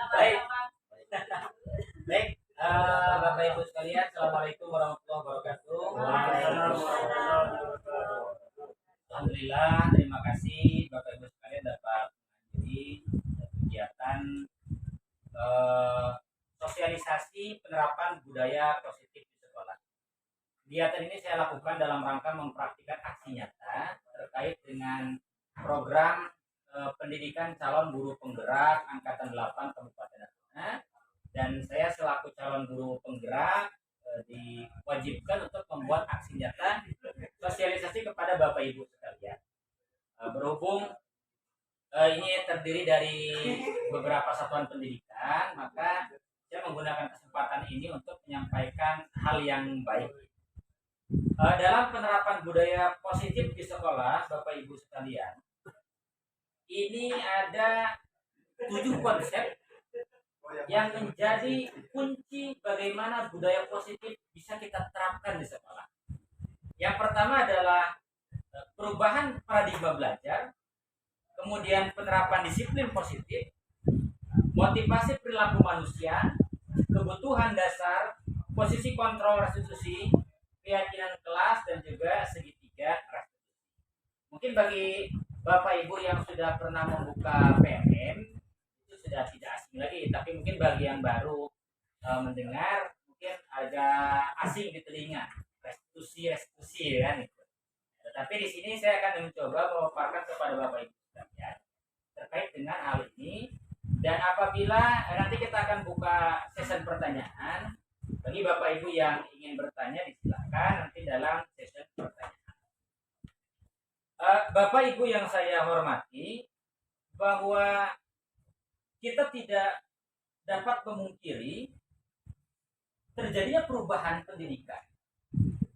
Baik, baik. Bapak Ibu sekalian, Assalamualaikum warahmatullahi wabarakatuh. Alhamdulillah, terima kasih Bapak Ibu sekalian dapat menghadiri kegiatan sosialisasi penerapan budaya positif di sekolah. Kegiatan ini saya lakukan dalam rangka mempraktikkan aksi nyata terkait dengan program pendidikan calon guru penggerak angkatan 8 Kabupaten Natuna, dan saya selaku calon guru penggerak diwajibkan untuk membuat aksi nyata sosialisasi kepada Bapak Ibu sekalian. Berhubung ini terdiri dari beberapa satuan pendidikan, maka saya menggunakan kesempatan ini untuk menyampaikan hal yang baik. Dalam penerapan budaya positif di sekolah, Bapak Ibu sekalian, ini ada 7 konsep yang menjadi kunci bagaimana budaya positif bisa kita terapkan di sekolah. Yang pertama adalah perubahan paradigma belajar, kemudian penerapan disiplin positif, motivasi perilaku manusia, kebutuhan dasar, posisi kontrol restitusi, keyakinan kelas, dan juga segitiga restitusi. Mungkin bagi Bapak Ibu yang sudah pernah membuka PMM itu sudah tidak asing lagi, tapi mungkin bagi yang baru mendengar mungkin agak asing di telinga, restitusi kan itu. Tetapi di sini saya akan mencoba memaparkan kepada Bapak Ibu sekalian terkait dengan hal ini, dan apabila nanti kita akan buka sesi pertanyaan bagi Bapak Ibu yang ingin bertanya, disilakan nanti dalam sesi pertanyaan. Bapak Ibu yang saya hormati, bahwa kita tidak dapat memungkiri terjadinya perubahan pendidikan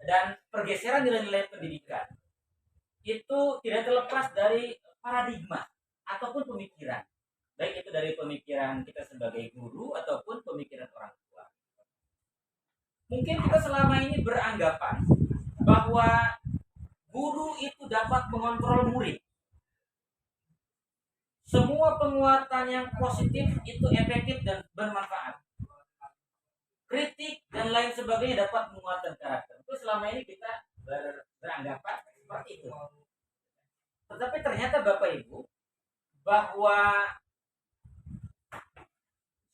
dan pergeseran nilai-nilai pendidikan itu tidak terlepas dari paradigma ataupun pemikiran, baik itu dari pemikiran kita sebagai guru ataupun pemikiran orang tua. Mungkin kita selama ini beranggapan bahwa guru itu dapat mengontrol murid. Semua penguatan yang positif itu efektif dan bermanfaat. Kritik dan lain sebagainya dapat menguatkan karakter. Itu selama ini kita beranggapan seperti itu. Tetapi ternyata Bapak Ibu, bahwa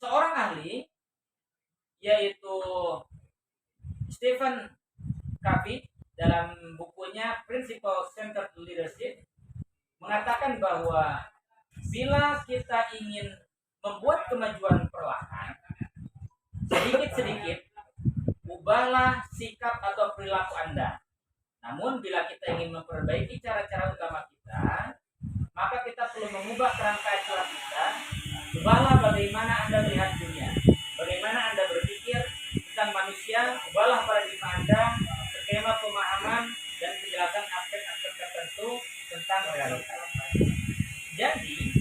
seorang ahli yaitu Stephen Covey dalam bukunya Principle Centered Leadership mengatakan bahwa bila kita ingin membuat kemajuan perlahan, sedikit-sedikit ubahlah sikap atau perilaku Anda. Namun bila kita ingin memperbaiki cara-cara utama kita, maka kita perlu mengubah kerangka acuan kita. Ubahlah bagaimana Anda melihat dunia, bagaimana Anda berpikir tentang manusia. Ubahlah paradigma Anda, skema pemahaman dan penjelasan aspek-aspek tertentu tentang realitas. Jadi,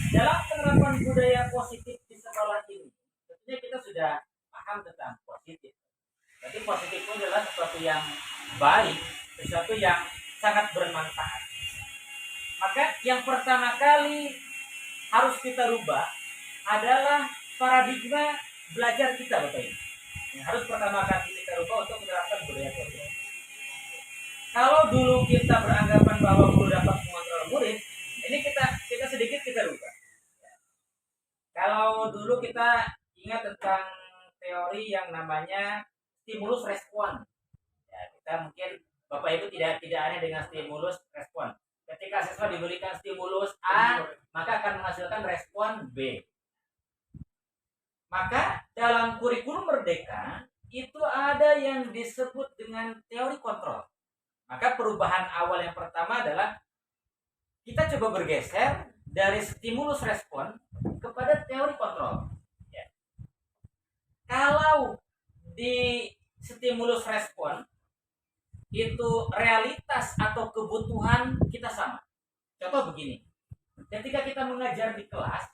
dalam penerapan budaya positif di sekolah ini, tentunya kita sudah paham tentang positif. Jadi positif itu adalah sesuatu yang baik, sesuatu yang sangat bermanfaat. Maka yang pertama kali harus kita rubah adalah paradigma belajar kita, Bapak Ibu. Yang harus pertama kali kita rubah untuk menerapkan budaya positif. Kalau dulu kita beranggapan bahwa guru dapat mengontrol murid, ini kita sedikit kita rubah. Kalau dulu kita ingat tentang teori yang namanya stimulus respon. Ya, kita mungkin Bapak Ibu tidak aneh dengan stimulus respon. Ketika siswa diberikan stimulus A, maka akan menghasilkan respon B. Maka dalam kurikulum Merdeka itu ada yang disebut dengan teori kontrol. Maka perubahan awal yang pertama adalah kita coba bergeser dari stimulus respon kepada teori kontrol. Ya. Kalau di stimulus respon itu realitas atau kebutuhan kita sama. Contoh begini, ketika kita mengajar di kelas,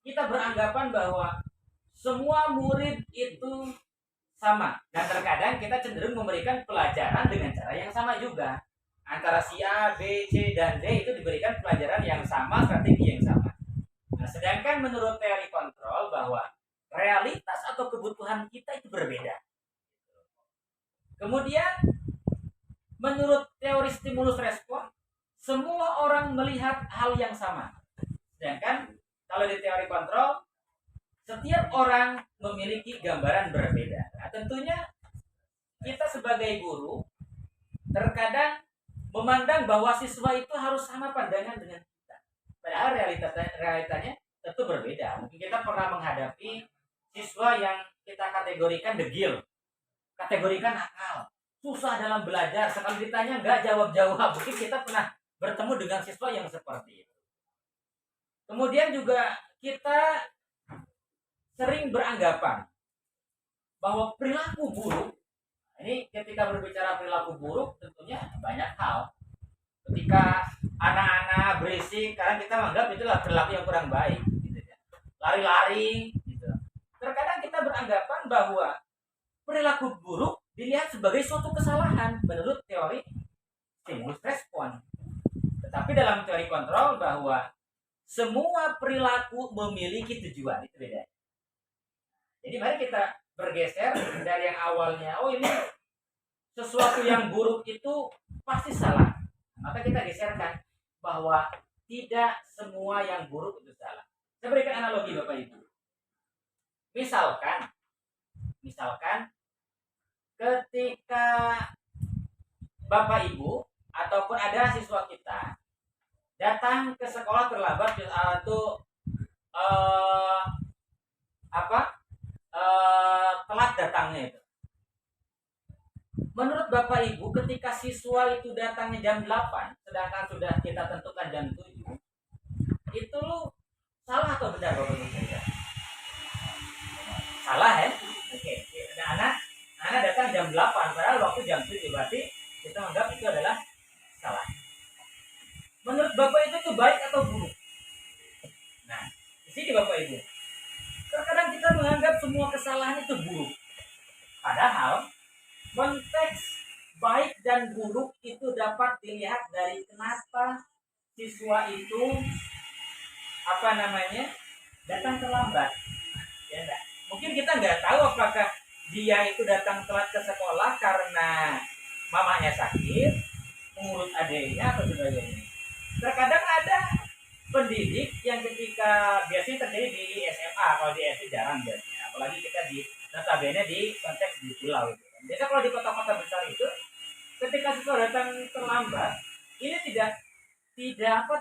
kita beranggapan bahwa semua murid itu sama, dan terkadang kita cenderung memberikan pelajaran dengan cara yang sama juga. Antara si A, B, C, dan D itu diberikan pelajaran yang sama, strategi yang sama. Nah, sedangkan menurut teori kontrol bahwa realitas atau kebutuhan kita itu berbeda. Kemudian menurut teori stimulus respon, semua orang melihat hal yang sama. Sedangkan kalau di teori kontrol, setiap orang memiliki gambaran berbeda. Nah, tentunya kita sebagai guru terkadang memandang bahwa siswa itu harus sama pandangan dengan kita. Padahal realitanya tentu berbeda. Mungkin kita pernah menghadapi siswa yang kita kategorikan degil, kategorikan nakal, susah dalam belajar, sekali ditanya nggak jawab-jawab. Mungkin kita pernah bertemu dengan siswa yang seperti itu. Kemudian juga kita sering beranggapan bahwa perilaku buruk, ini ketika berbicara perilaku buruk tentunya banyak hal. Ketika anak-anak berisik, karena kita menganggap itulah perilaku yang kurang baik, gitu ya. Lari-lari, gitu. Terkadang kita beranggapan bahwa perilaku buruk dilihat sebagai suatu kesalahan menurut teori stimulus respon. Tetapi dalam teori kontrol bahwa semua perilaku memiliki tujuan, itu beda. Jadi mari kita bergeser dari yang awalnya, oh ini sesuatu yang buruk itu pasti salah. Maka kita geserkan bahwa tidak semua yang buruk itu salah. Saya berikan analogi Bapak Ibu. Misalkan ketika Bapak Ibu ataupun ada siswa kita datang ke sekolah terlambat atau telat datangnya itu. Menurut Bapak Ibu, ketika siswa itu datangnya jam 8, sedangkan sudah kita tentukan jam 7, itu salah atau benar Bapak Ibu? Salah ya? Oke. Nah, anak datang jam 8, padahal waktu jam 7, berarti kita menganggap itu adalah salah. Menurut Bapak itu baik atau buruk? Nah, di sini Bapak Ibu, terkadang kita menganggap semua kesalahan itu buruk. Padahal konteks baik dan buruk itu dapat dilihat dari kenapa siswa itu datang terlambat. Ya enggak? Mungkin kita nggak tahu apakah dia itu datang telat ke sekolah karena mamanya sakit, mengurus adiknya atau sebagainya. Terkadang ada pendidik yang ketika biasanya terjadi di SMA, kalau di SD jarang biasanya, apalagi kita di notabene di konteks di pulau itu. Biasa kalau di kota-kota besar itu, ketika siswa datang terlambat, ini tidak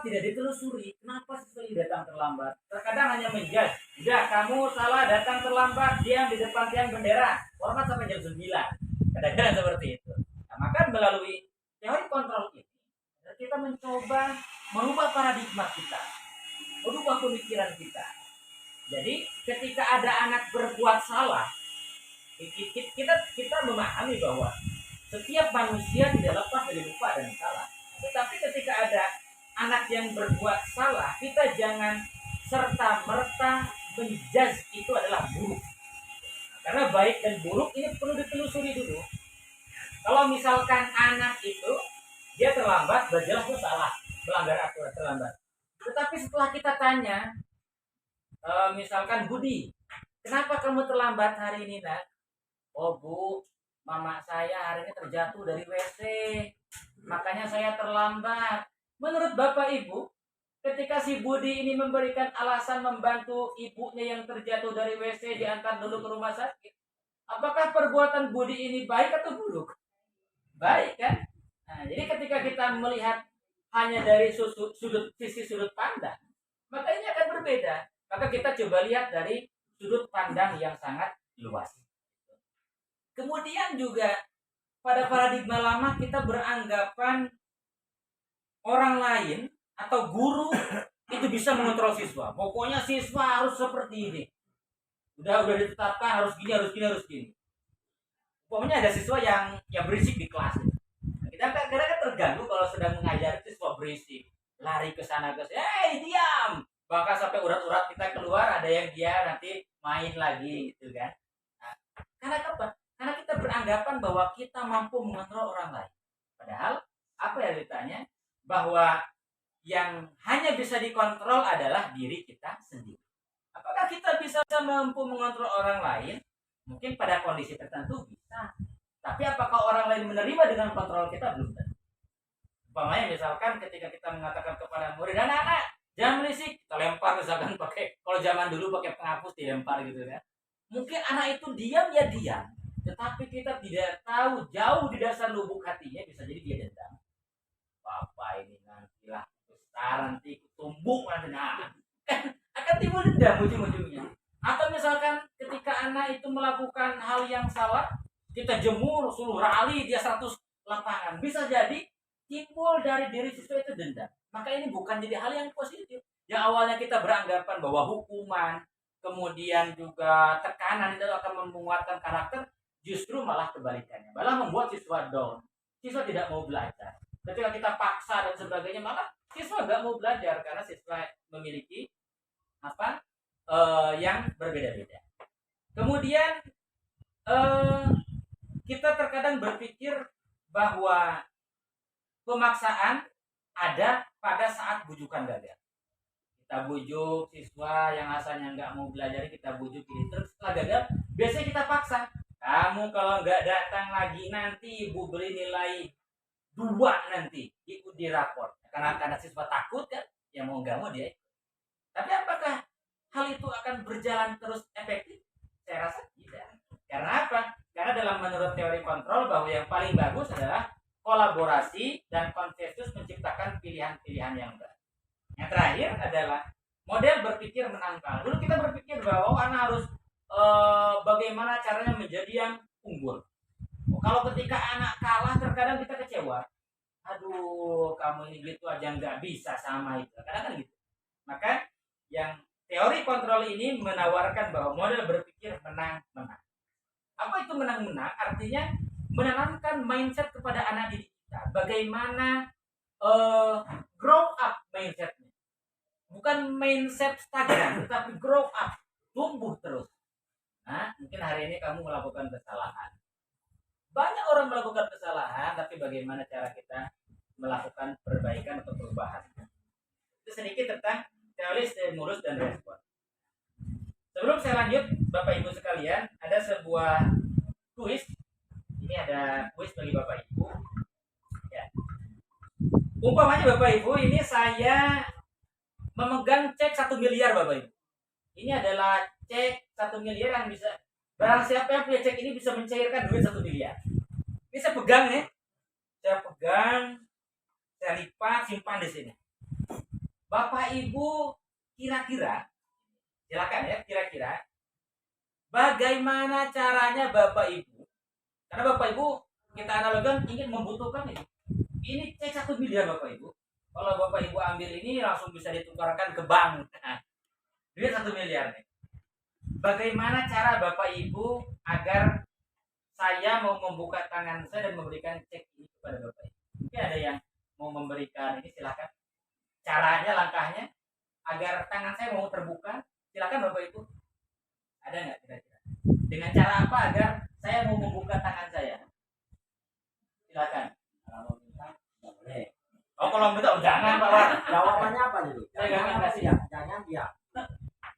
ditelusuri kenapa siswa ini datang terlambat. Terkadang hanya menjudge, udah kamu salah datang terlambat, diam di depan tiang bendera, hormat sampai jam 9. Kadang-kadang seperti itu. Nah, maka melalui teori kontrol ini kita mencoba merubah paradigma kita, merubah pemikiran kita. Jadi ketika ada anak berbuat salah, kita memahami bahwa setiap manusia tidak lepas dari lupa dan salah. Tetapi ketika ada anak yang berbuat salah, kita jangan serta-merta menjudge itu adalah buruk. Karena baik dan buruk ini perlu ditelusuri dulu. Kalau misalkan anak itu dia terlambat, berjelas itu salah, melanggar aturan terlambat. Tetapi setelah kita tanya, misalkan Budi, kenapa kamu terlambat hari ini, nak? Oh Bu, mama saya hari ini terjatuh dari WC, makanya saya terlambat. Menurut Bapak Ibu, ketika si Budi ini memberikan alasan membantu ibunya yang terjatuh dari WC diantar dulu ke rumah sakit, apakah perbuatan Budi ini baik atau buruk? Baik kan? Nah, jadi ketika kita melihat hanya dari sisi sudut pandang, maka ini akan berbeda. Maka kita coba lihat dari sudut pandang yang sangat luas. Kemudian juga pada paradigma lama kita beranggapan orang lain atau guru itu bisa mengontrol siswa. Pokoknya siswa harus seperti ini. Udah ditetapkan harus gini. Pokoknya ada siswa yang berisik di kelas. Kita kadang-kadang terganggu kalau sedang mengajar siswa berisik, lari ke sana ke sini, "Hei, diam!" Bahkan sampai urat-urat kita keluar, ada yang dia nanti main lagi gitu kan. Nah, karena apa? Karena kita beranggapan bahwa kita mampu mengontrol orang lain. Padahal apa yang ditanya? Bahwa yang hanya bisa dikontrol adalah diri kita sendiri. Apakah kita bisa mampu mengontrol orang lain? Mungkin pada kondisi tertentu bisa. Tapi apakah orang lain menerima dengan kontrol kita? Belum tentu. Umpamanya misalkan ketika kita mengatakan kepada murid, anak-anak jangan berisik, kita lempar misalkan pakai, kalau zaman dulu pakai penghapus dilempar gitu ya. Mungkin anak itu diam ya diam, tetapi kita tidak tahu jauh di dasar lubuk hatinya bisa jadi dia dendam. Bapak ini nantilah besar nanti tumbuh nanti akan timbul dendam ujung-ujungnya. Atau misalkan ketika anak itu melakukan hal yang salah, kita jemur suruh rali dia 100 lapangan, bisa jadi timbul dari diri siswa itu dendam. Maka ini bukan jadi hal yang positif. Yang awalnya kita beranggapan bahwa hukuman, kemudian juga tekanan itu akan menguatkan karakter, justru malah kebalikannya, malah membuat siswa down. Siswa tidak mau belajar. Ketika kita paksa dan sebagainya, malah siswa nggak mau belajar karena siswa memiliki apa yang berbeda-beda. Kemudian kita terkadang berpikir bahwa pemaksaan ada pada saat bujukan gagal. Kita bujuk siswa yang asalnya nggak mau belajar, kita bujuk ini, terus setelah gagal biasanya kita paksa, kamu kalau nggak datang lagi nanti ibu beri nilai 2 nanti ikut di rapor, karena siswa takut kan, ya mau nggak mau dia. Tapi apakah hal itu akan berjalan terus efektif? Saya rasa tidak. Karena apa? Karena dalam menurut teori kontrol bahwa yang paling bagus adalah kolaborasi dan konsensus menciptakan pilihan-pilihan yang baik. Yang terakhir adalah model berpikir menang kalah. Dulu kita berpikir bahwa anak harus bagaimana caranya menjadi yang unggul. Kalau ketika anak kalah terkadang kita kecewa. Aduh, kamu ini gitu aja nggak bisa sama itu. Kadang kan gitu. Maka yang teori kontrol ini menawarkan bahwa model berpikir menang-menang. Apa itu menang-menang? Artinya menanamkan mindset kepada anak didik kita. Bagaimana grow up mindsetnya. Bukan mindset stagnan, tetapi grow up, tumbuh terus. Nah, mungkin hari ini kamu melakukan kesalahan. Banyak orang melakukan kesalahan, tapi bagaimana cara kita melakukan perbaikan atau perubahan. Itu sedikit tentang teori stimulus dan respon. Sebelum saya lanjut, Bapak Ibu sekalian, ada sebuah kuis. Ini ada kuis bagi Bapak Ibu. Ya. Umpamanya Bapak Ibu, ini saya memegang cek 1 miliar Bapak Ibu. Ini adalah cek 1 miliar yang bisa, barang siapa yang punya cek ini bisa mencairkan duit 1 miliar. Ini saya pegang nih. Saya pegang, saya lipat, simpan di sini. Bapak Ibu kira-kira, silakan ya, kira-kira bagaimana caranya Bapak Ibu, karena Bapak Ibu kita analogikan ingin membutuhkan ini. Ini cek 1 miliar Bapak Ibu. Kalau Bapak Ibu ambil ini langsung bisa ditukarkan ke bank. Duit 1 miliar nih. Bagaimana cara Bapak Ibu agar saya mau membuka tangan saya dan memberikan cek ini kepada Bapak Ibu? Mungkin ada yang mau memberikan ini, silakan. Caranya, langkahnya agar tangan saya mau terbuka, silakan Bapak Ibu. Ada nggak kira-kira? Dengan cara apa agar saya mau membuka tangan saya? Silakan. Kalau minta boleh. Oh, kalau minta jangan Pak Wan. Jawabannya apa nih? Saya nggak kasih ya. Jangan ya.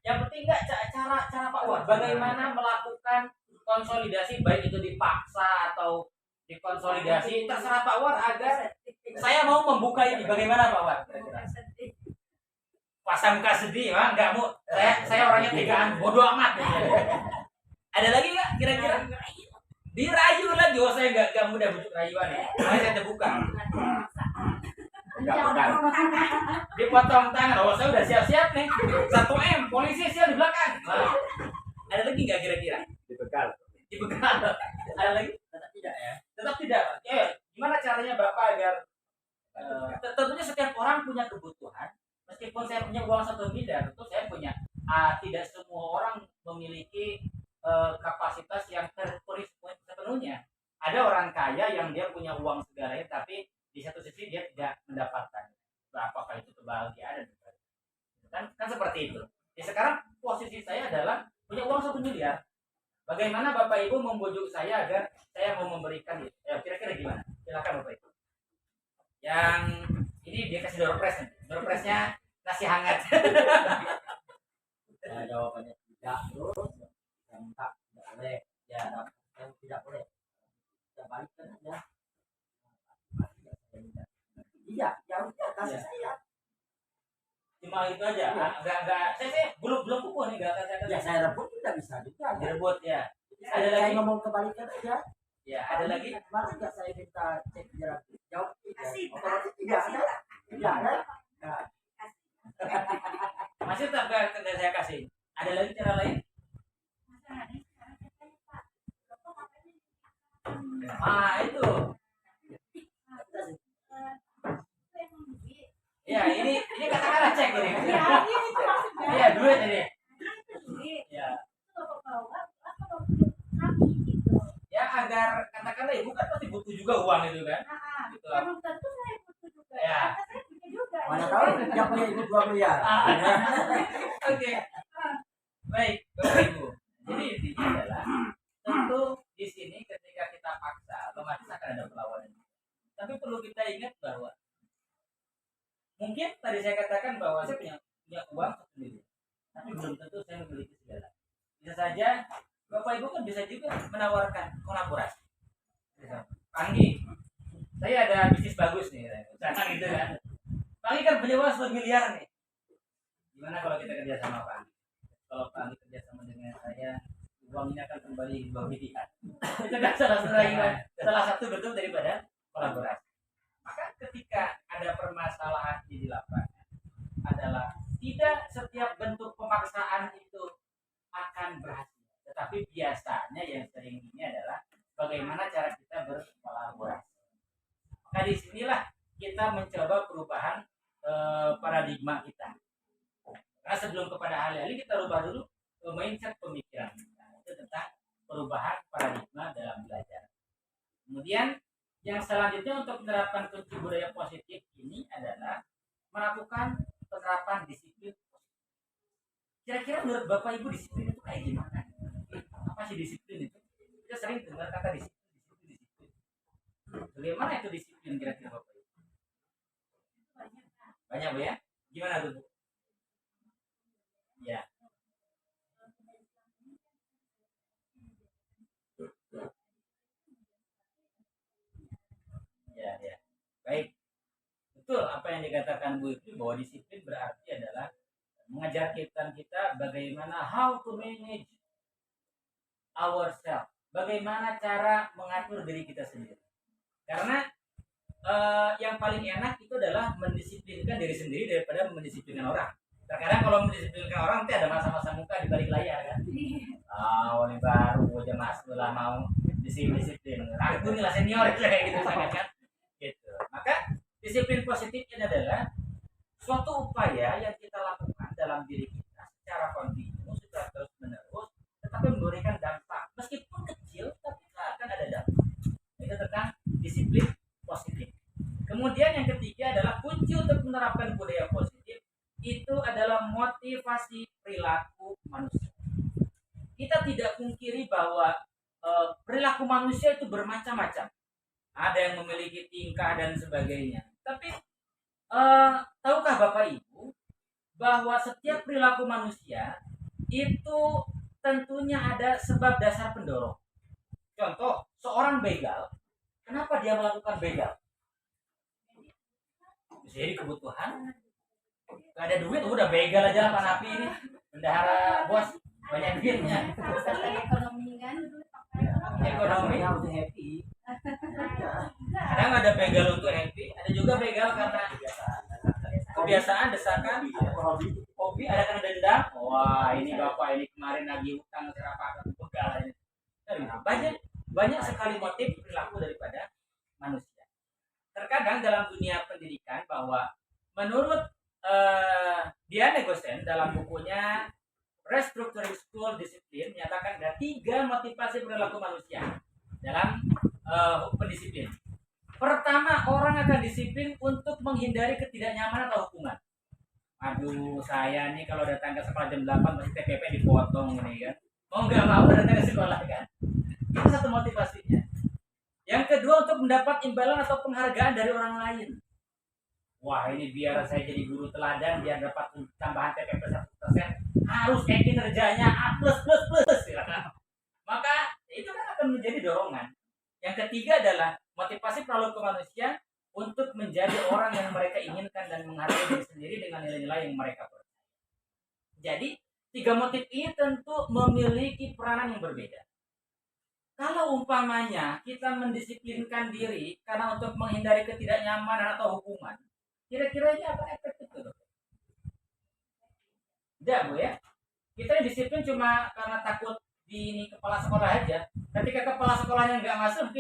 Yang penting nggak cara Pak Wan. Bagaimana melakukan konsolidasi, baik itu dipaksa atau dikonsolidasi, terserah Pak Wan agar saya mau membuka ini. Bagaimana Pak Wan? Pasang muka sedih, Bang. Nggak mau. Saya orangnya tegaan, bodoh amat. Ada lagi nggak kira-kira? Dirayu lagi. Oh, saya nggak mudah bujuk rayuan ya. Makanya saya terbuka. Dipotong tangan. Oh, saya udah siap-siap nih. 1 M, polisi siap di belakang. Nah, ada lagi nggak kira-kira? Dibegal. Ada lagi? Tetap tidak ya. Tetap tidak. Gimana caranya Bapak agar tentunya setiap orang punya kebutuhan. Meskipun saya punya uang 1 miliar, tentu saya punya. Tidak semua orang memiliki kapasitas yang terpenuhi sepenuhnya. Ada orang kaya yang dia punya uang segalanya, tapi di satu sisi dia tidak mendapatkan. Apakah itu kebahagiaan? Kan seperti itu. Sekarang posisi saya adalah punya uang 1 miliar. Bagaimana Bapak Ibu membujuk saya agar saya mau memberikan itu? Kira-kira gimana? Silakan Bapak Ibu. Yang ini dia kasih door prize. Door prize-nya nasi hangat. Ya, jawabannya tidak, terus saya minta tidak boleh, ya yang tidak boleh, tidak balikkan aja. Iya, ya udah kasih saya. Cuma itu aja, enggak, saya belum kukuh nih, enggak saya. Ya saya rebut tidak bisa juga. Direbut ya. Ada lagi ngomong kebalikan aja. Ya, ada lagi. Kemarin nggak saya minta cek jarak jauh. Kasih, Tidak ada. Tidak ada. Masih tetap enggak saya kasih. Ada lagi cara lain? Itu. Ya, ini katakanlah cek ini. Iya, duit ini. Ya. Ya, agar katakanlah ibu kan pasti butuh juga uang itu kan. Gitu. Belum tentu saya butuh juga. Ya. Saya punya juga. Mana tahu yang punya ibu 2 miliar. Oke. Baik, Bapak Ibu. Jadi intinya adalah tentu di sini ketika kita paksa, otomatis akan ada perlawanan. Tapi perlu kita ingat bahwa mungkin tadi saya katakan bahwa saya punya uang sendiri, tapi belum tentu saya memiliki segala. Bisa saja Bapak Ibu kan bisa juga menawarkan kolaborasi. Panggi, saya ada bisnis bagus nih, misalkan gitu kan. Panggi kan punya uang 10 miliar nih. Gimana kalau kita kerja sama Panggi? Kalau Panggi kerja sama dengan saya, uang ini akan kembali dibagikan. Itu kan salah satu bentuk daripada kolaborasi. Maka ketika ada permasalahan di lapangan adalah tidak setiap bentuk pemaksaan itu akan berhasil, tetapi biasanya yang sering ini adalah bagaimana cara kita berkolaborasi. Maka disinilah kita mencoba perubahan paradigma kita. Karena sebelum kepada hal-hal kita rubah dulu mindset pemikiran kita. Itu tentang perubahan paradigma dalam belajar. Kemudian yang selanjutnya untuk menerapkan kunci budaya positif ini adalah melakukan penerapan disiplin. Kira-kira menurut Bapak Ibu disiplin itu kayak gimana? Apa sih disiplin itu? Kita sering dengar kata disiplin. Bagaimana itu disiplin kira-kira Bapak Ibu? Banyak Bu ya? Gimana tuh Bu? Ya. Ya. Baik. Betul apa yang dikatakan Bu itu bahwa disiplin berarti adalah mengajarkan kita bagaimana how to manage ourselves. Bagaimana cara mengatur diri kita sendiri. Karena yang paling enak itu adalah mendisiplinkan diri sendiri daripada mendisiplinkan orang. Terkadang kalau mendisiplinkan orang nanti ada masa-masa muka di balik layar kan. Ini baru aja masuk lah mau disiplin. Aku nih lah senior kayak gitu sangat kan. Gitu. Maka disiplin positif ini adalah suatu upaya yang kita lakukan dalam diri kita secara kontinu, secara terus menerus, tetapi memberikan dampak meskipun kecil, tapi akan ada dampak. Itu tentang disiplin positif. Kemudian yang ketiga adalah kunci untuk menerapkan budaya positif itu adalah motivasi perilaku manusia. Kita tidak pungkiri bahwa perilaku manusia itu bermacam-macam. Ada yang memiliki tingkah dan sebagainya. Tapi tahukah Bapak Ibu bahwa setiap perilaku manusia itu tentunya ada sebab dasar pendorong. Contoh, seorang begal, kenapa dia melakukan begal? Jadi kebutuhan. Gak ada duit, udah begal aja lah Panapi ini. Bendahara bos, banyak duitnya. Ekonomi kan. Ekonomi untuk happy. Kadang ada begal untuk happy, ada juga begal karena kebiasaan, desakan, hobi, ada karena dendam. Wah ini bapak ini kemarin lagi utang serapa begal ini. Banyak sekali motif perilaku daripada manusia. Terkadang dalam dunia pendidikan bahwa menurut Diane Gosen dalam bukunya Restructuring School Discipline menyatakan ada 3 motivasi perilaku manusia dalam pendisiplin. Pertama, orang akan disiplin untuk menghindari ketidaknyamanan atau hukuman. Aduh, saya nih kalau datang ke sekolah jam 8 masih TPP dipotong ini kan. Mau nggak mau datang ke sekolah kan. Itu satu motivasinya. Yang kedua untuk mendapat imbalan atau penghargaan dari orang lain. Wah ini biar saya jadi guru teladan, biar dapat tambahan TPP 1%, harus kinerjanya A plus plus plus ya. Maka itu kan akan menjadi dorongan. Yang ketiga adalah motivasi perilaku manusia untuk menjadi orang yang mereka inginkan dan menghargai diri sendiri dengan nilai-nilai yang mereka percaya. Jadi tiga motif ini tentu memiliki peranan yang berbeda. Kalau umpamanya kita mendisiplinkan diri karena untuk menghindari ketidaknyamanan atau hukuman, kira-kira ini apa efek itu? Tidak, Bu ya. Kita disiplin cuma karena takut di ini kepala sekolah aja. Ketika kepala sekolahnya nggak masuk,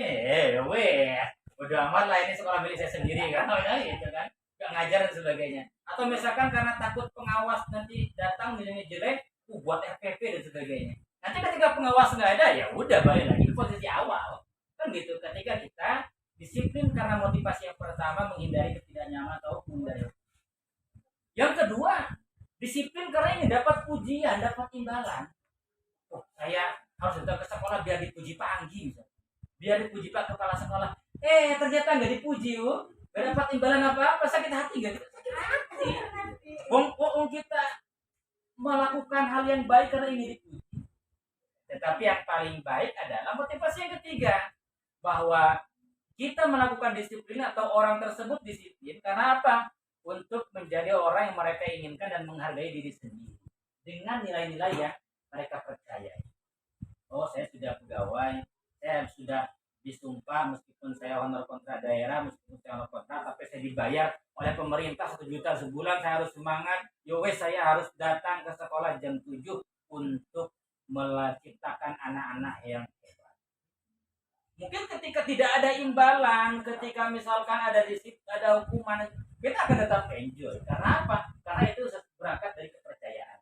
udah amat lah ini sekolah milik saya sendiri kan, gitu kan, nggak ngajar dan sebagainya. Atau misalkan karena takut pengawas nanti datang nilainya jelek, buat RPP dan sebagainya. Nanti ketika pengawas nggak ada, ya udah balik lagi ke posisi awal, kan gitu. Ketika kita disiplin karena motivasi yang pertama menghindari ketidaknyamanan atau menghindari. Yang kedua, disiplin karena ingin dapat pujian, dapat imbalan. Oh, saya harus datang ke sekolah biar dipuji Pak Anggi, biar dipuji Pak Kepala Sekolah. Ternyata nggak dipuji, nggak dapat imbalan apa-apa, sakit hati nggak? Sakit hati. Wong kita melakukan hal yang baik karena ingin dipuji. Tetapi yang paling baik adalah motivasi yang ketiga, bahwa kita melakukan disiplin atau orang tersebut disiplin karena apa? Untuk menjadi orang yang mereka inginkan dan menghargai diri sendiri dengan nilai-nilai yang mereka percaya. Oh, saya sudah pegawai, saya sudah disumpah meskipun saya honor kontrak daerah, meskipun saya honor kontrak, tapi saya dibayar oleh pemerintah 1 juta sebulan, saya harus semangat. Saya harus datang ke sekolah jam 7 untuk menciptakan anak-anak yang hebat. Mungkin ketika tidak ada imbalan, ketika misalkan ada hukuman, kita akan tetap enjoy. Karena apa? Karena itu berangkat dari kepercayaan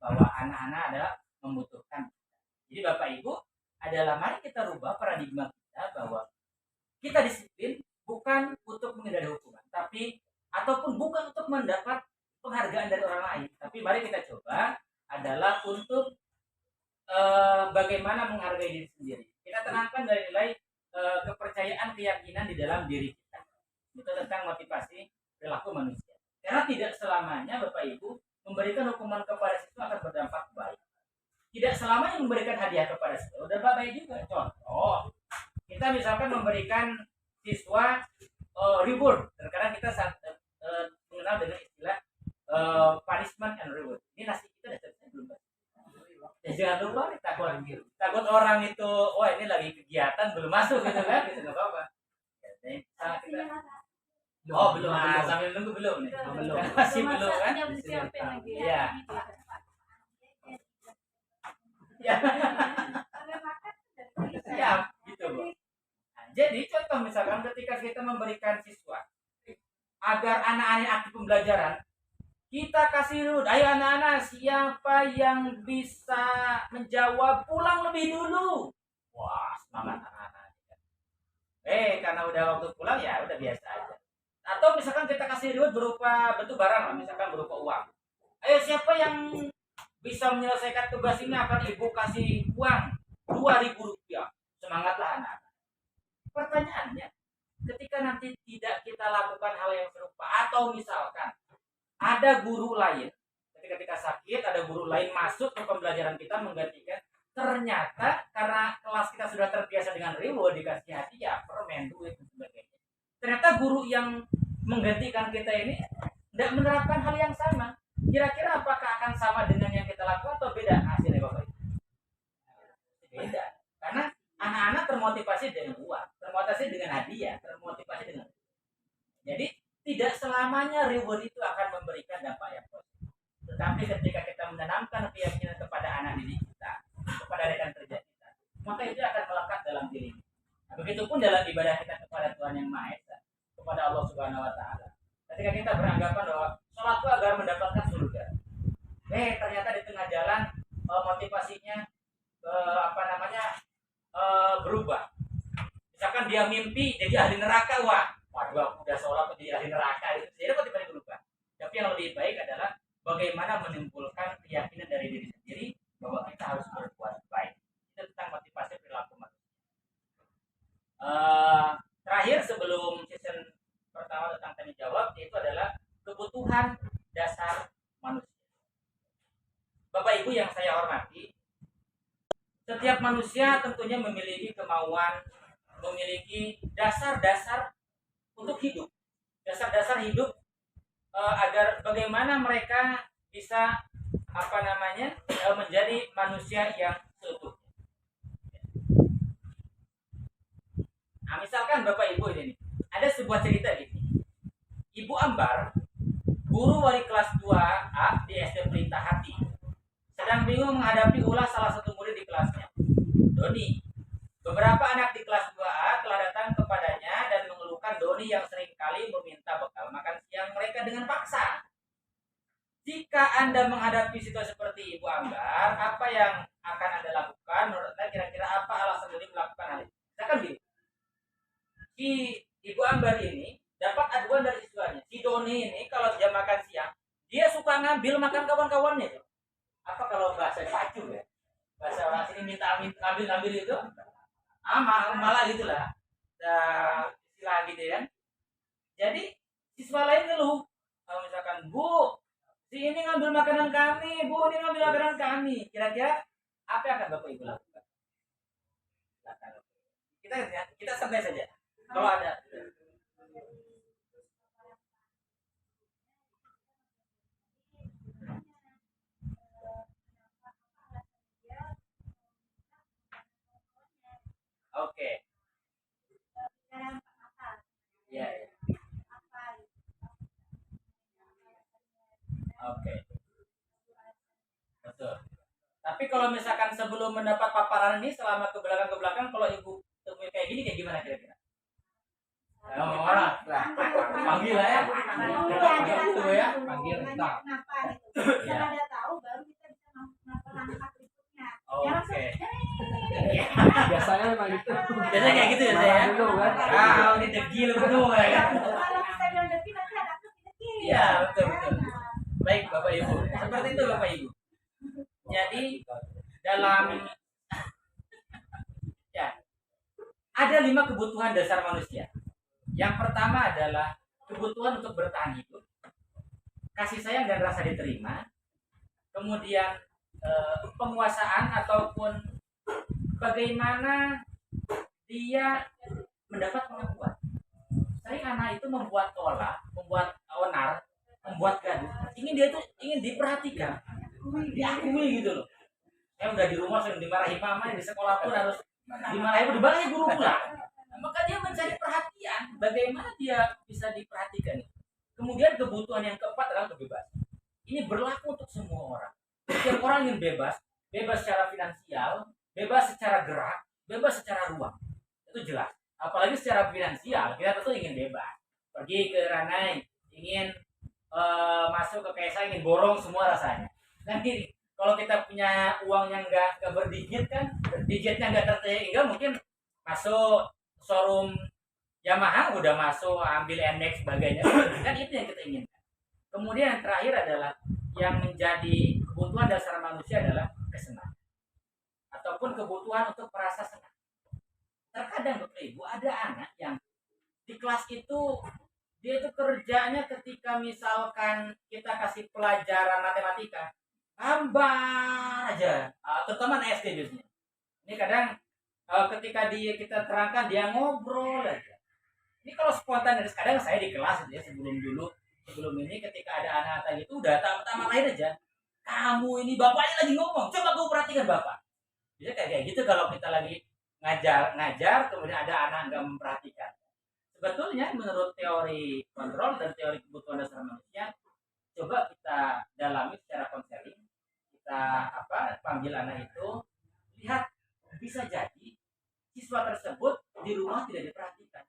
bahwa anak-anak adalah membutuhkan. Jadi Bapak Ibu adalah mari kita rubah paradigma kita bahwa kita disiplin bukan untuk menghindari hukuman, tapi ataupun bukan untuk mendapat penghargaan dari orang lain, tapi mari kita coba adalah untuk bagaimana menghargai diri sendiri. Kita tenangkan dari nilai kepercayaan, keyakinan di dalam diri kita. Itu tentang motivasi perilaku manusia. Karena tidak selamanya Bapak Ibu memberikan hukuman kepada siswa akan berdampak baik. Tidak selamanya memberikan hadiah kepada siswa berdampak baik juga. Contoh, kita misalkan memberikan siswa reward. Terkadang kita mengenal dengan istilah punishment and reward. Ini nasi kita sudah belum. Ya jangan lupa takut orang itu, ini lagi kegiatan belum masuk gitu kan, gitu nggak apa-apa. Belum. Sambil nunggu belum nih. Belum. Masih belum kan? Iya. Ya. Ya, gitu Bu. Nah, jadi contoh misalkan ketika kita memberikan siswa agar anak-anak aktif pembelajaran, kita kasih dulu, ayo anak-anak siapa yang bisa menjawab pulang lebih dulu. Wah, semangat anak-anak. Karena udah waktu pulang ya udah biasa aja. Atau misalkan kita kasih reward berupa bentuk barang, misalkan berupa uang. Ayo siapa yang bisa menyelesaikan tugas ini akan ibu kasih uang 2.000 rupiah. Semangatlah anak-anak. Pertanyaannya, ketika nanti tidak kita lakukan hal yang serupa, atau misalkan ada guru lain, ketika kita sakit, ada guru lain masuk ke pembelajaran kita menggantikan, ternyata karena kelas kita sudah terbiasa dengan reward, dikasih hadiah, permen, duit, dan sebagainya. Ternyata guru yang menggantikan kita ini tidak menerapkan hal yang sama. Kira-kira apakah akan sama dengan yang kita lakukan atau beda hasilnya Bapak Ibu? Beda. Karena anak-anak termotivasi dengan uang, termotivasi dengan hadiah, termotivasi dengan. Jadi tidak selamanya reward itu akan memberikan dampak yang positif. Tetapi ketika kita menanamkan keyakinan kepada anak didik kita, kepada rekan kerja kita, maka itu akan melekat dalam diri kita. Nah, begitupun dalam ibadah kita kepada Tuhan Yang Maha Esa, kepada Allah Subhanahu Wa Taala. Ketika kita beranggapan bahwa sholat itu agar mendapatkan surga, ternyata di tengah jalan motivasinya berubah. Misalkan dia mimpi jadi ahli neraka, waduh aku udah sholat jadi ahli neraka, itu jadi motivasi berubah. Tapi yang lebih baik adalah bagaimana menimbulkan keyakinan dari diri sendiri bahwa kita harus berbuat baik. Itu tentang motivasi perilaku manusia. Terakhir sebelum season pertama tentang tanya jawab, yaitu adalah kebutuhan dasar manusia. Bapak Ibu yang saya hormati, setiap manusia tentunya memiliki kemauan, memiliki dasar-dasar untuk hidup. Dasar-dasar hidup agar bagaimana mereka bisa menjadi manusia yang seutuhnya. Nah, misalkan Bapak Ibu ini ada sebuah cerita gini. Ibu Ambar, guru wali kelas 2A di SD Pelita Hati, sedang bingung menghadapi ulah salah satu murid di kelasnya, Doni. Beberapa anak di kelas 2A telah datang kepadanya dan mengeluhkan Doni yang seringkali meminta bekal makan siang mereka dengan paksa. Jika Anda menghadapi situasi seperti Ibu Ambar, apa yang akan Anda lakukan? Menurut Anda kira-kira apa alasan Doni melakukan hal ini? Misalkan gini, si Ibu Ambar ini dapat aduan dari siswanya. Si Doni ini kalau jam makan siang, dia suka ngambil makan kawan-kawannya. Apa kalau bahasa pacu ya? Bahasa orang sini minta ngambil itu? Malah gitulah. Istilah gitu ya. Jadi siswa lain ngeluh. Kalau misalkan, Bu, si ini ngambil makanan kami, Bu, ini ngambil makanan kami. Kira-kira apa yang akan Bapak Ibu lakukan? Kita santai saja. Kalau ada oke. Ya, ya. Oke. Betul. Tapi kalau misalkan sebelum mendapat paparan ini selama ke belakang kalau Ibu temui kayak gini kayak gimana kira-kira? Orang panggil lah ya. Itu ya, panggil tak. Kalau ada tahu baru kita bisa melakukan langkah berikutnya. Oke. Biasanya memang gitu. Biasanya kayak gitu ya saya. Ah, ini degil betul ya kan. Kalau kita bilang degil nanti ada degil. Iya, betul. Baik Bapak Ibu. Seperti itu Bapak Ibu. Jadi dalam ya ada 5 kebutuhan dasar manusia. Yang pertama adalah kebutuhan untuk bertahan hidup, kasih sayang dan rasa diterima, kemudian penguasaan ataupun bagaimana dia mendapat pengakuan. Sering anak itu membuat olah, membuat onar, membuat gaduh. Ingin diperhatikan, diakui gitu loh. Saya udah di rumah sering dimarahi mama, di sekolah pun harus dimarahi guru pula. Maka dia mencari perhatian, bagaimana dia bisa diperhatikan. Kemudian kebutuhan yang keempat adalah kebebasan. Ini berlaku untuk semua orang. Setiap orang ingin bebas secara finansial, bebas secara gerak, bebas secara ruang. Itu jelas. Apalagi secara finansial, kita tentu ingin bebas. Pergi ke Ranai, ingin masuk ke KSA, ingin borong semua rasanya. Kan gini, kalau kita punya uang yang nggak berdigit kan, digitnya nggak tertinggal, mungkin masuk showroom Yamaha udah masuk ambil NX sebagainya, kan itu yang kita inginkan. Kemudian yang terakhir adalah yang menjadi kebutuhan dasar manusia adalah kesenangan ataupun kebutuhan untuk merasa senang. Terkadang Bapak Ibu ada anak yang di kelas itu dia itu kerjanya ketika misalkan kita kasih pelajaran matematika gambar aja, terutama SD biasanya. Ini kadang ketika kita terangkan dia ngobrol aja. Ini kalau spontan, kadang saya di kelas ya sebelum ini ketika ada anak-anak gitu udah tamat lahir aja. Kamu ini bapaknya lagi ngomong, coba kamu perhatikan bapak. Bisa kayak gitu kalau kita lagi ngajar kemudian ada anak nggak memperhatikan. Sebetulnya menurut teori kontrol dan teori kebutuhan dasar manusia, coba kita dalami secara konseling, kita panggil anak itu, lihat bisa jadi siswa tersebut di rumah tidak diperhatikan.